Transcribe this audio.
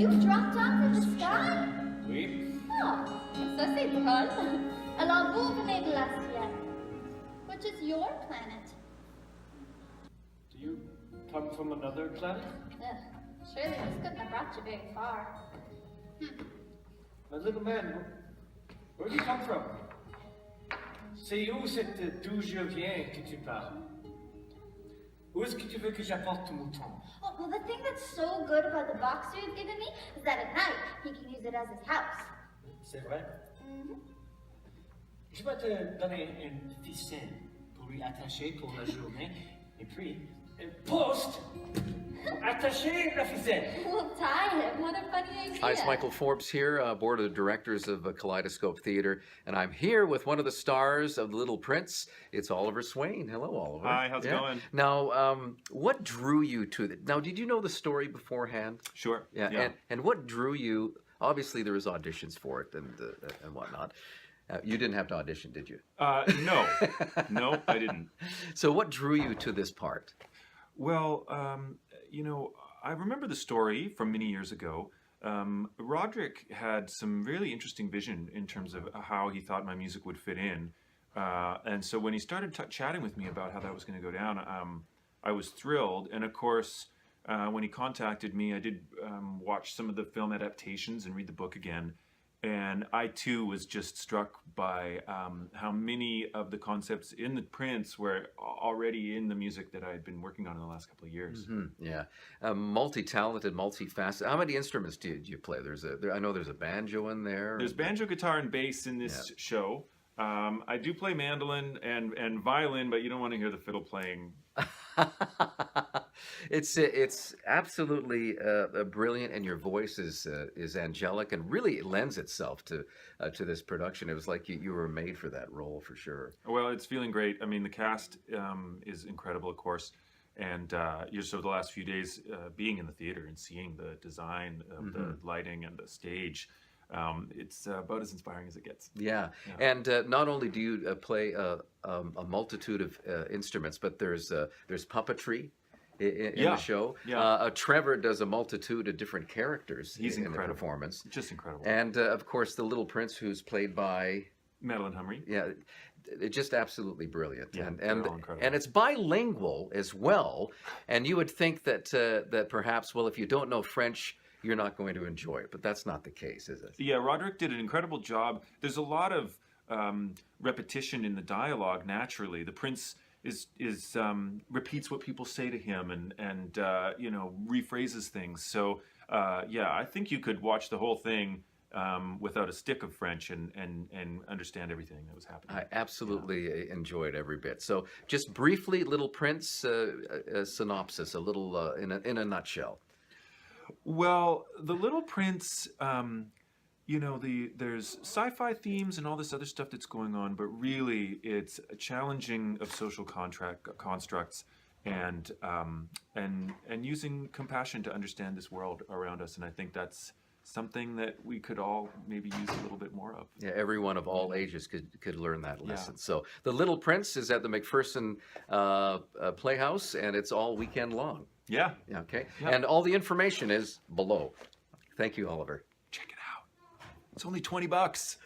You dropped off in the sky? Oui. Oh, ça c'est drôle. Alors vous venez de la Sienne. Which is your planet? Do you come from another planet? Ugh, surely this couldn't have brought you very far. My little man, where do you come from? C'est où cette d'où je viens que tu parles? Où est-ce que tu veux que j'apporte ton mouton? Oh, well, the thing that's so good about the box you've given me is that at night he can use it as his house. C'est vrai? Mm-hmm. Je vais te donner une ficelle pour lui attacher pour la journée. Et puis, poste! Attacher la ficelle! We'll tie him. What a funny idea. Hi, it's Michael Forbes here, board of directors of Kaleidoscope Theater, and I'm here with one of the stars of The Little Prince. It's Oliver Swain. Hello, Oliver. Hi, how's it going? Now, what drew you to it? Now, did you know the story beforehand? Sure. Yeah. And what drew you? Obviously, there was auditions for it and whatnot. You didn't have to audition, did you? No. No, I didn't. So what drew you to this part? Well, I remember the story from many years ago. Roderick had some really interesting vision in terms of how he thought my music would fit in. And so when he started chatting with me about how that was going to go down, I was thrilled. And of course, when he contacted me, I did watch some of the film adaptations and read the book again. And I too was just struck by how many of the concepts in The Prince were already in the music that I had been working on in the last couple of years. Mm-hmm. Yeah, multi-talented, multifaceted. How many instruments do you play? I know there's a banjo in there. There's banjo, guitar, and bass in this show. I do play mandolin and violin, but you don't want to hear the fiddle playing. It's absolutely brilliant, and your voice is angelic, and really it lends itself to this production. It was like you were made for that role for sure. Well, it's feeling great. I mean, the cast is incredible, of course, and so the last few days being in the theater and seeing the design of the lighting and the stage. It's about as inspiring as it gets. Yeah. And not only do you play a multitude of instruments, but there's puppetry in the show. Yeah. Trevor does a multitude of different characters He's in incredible. the performance. Just incredible. And of course, the Little Prince, who's played by Madeline Humry. Yeah, it's just absolutely brilliant. Yeah, and they're all incredible. and it's bilingual as well. And you would think that that perhaps, well, if you don't know French, you're not going to enjoy it, but that's not the case, is it? Yeah, Roderick did an incredible job. There's a lot of repetition in the dialogue. Naturally, the prince is repeats what people say to him and rephrases things. So I think you could watch the whole thing without a stick of French and understand everything that was happening. I absolutely enjoyed every bit. So, just briefly, Little Prince synopsis, a little in a nutshell. Well, The Little Prince, there's sci-fi themes and all this other stuff that's going on, but really it's a challenging of social constructs and using compassion to understand this world around us. And I think that's something that we could all maybe use a little bit more of. Yeah, everyone of all ages could learn that lesson. So, The Little Prince is at the McPherson Playhouse, and it's all weekend long. Yeah. Okay. Yeah. And all the information is below. Thank you, Oliver. Check it out. It's only $20.